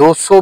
200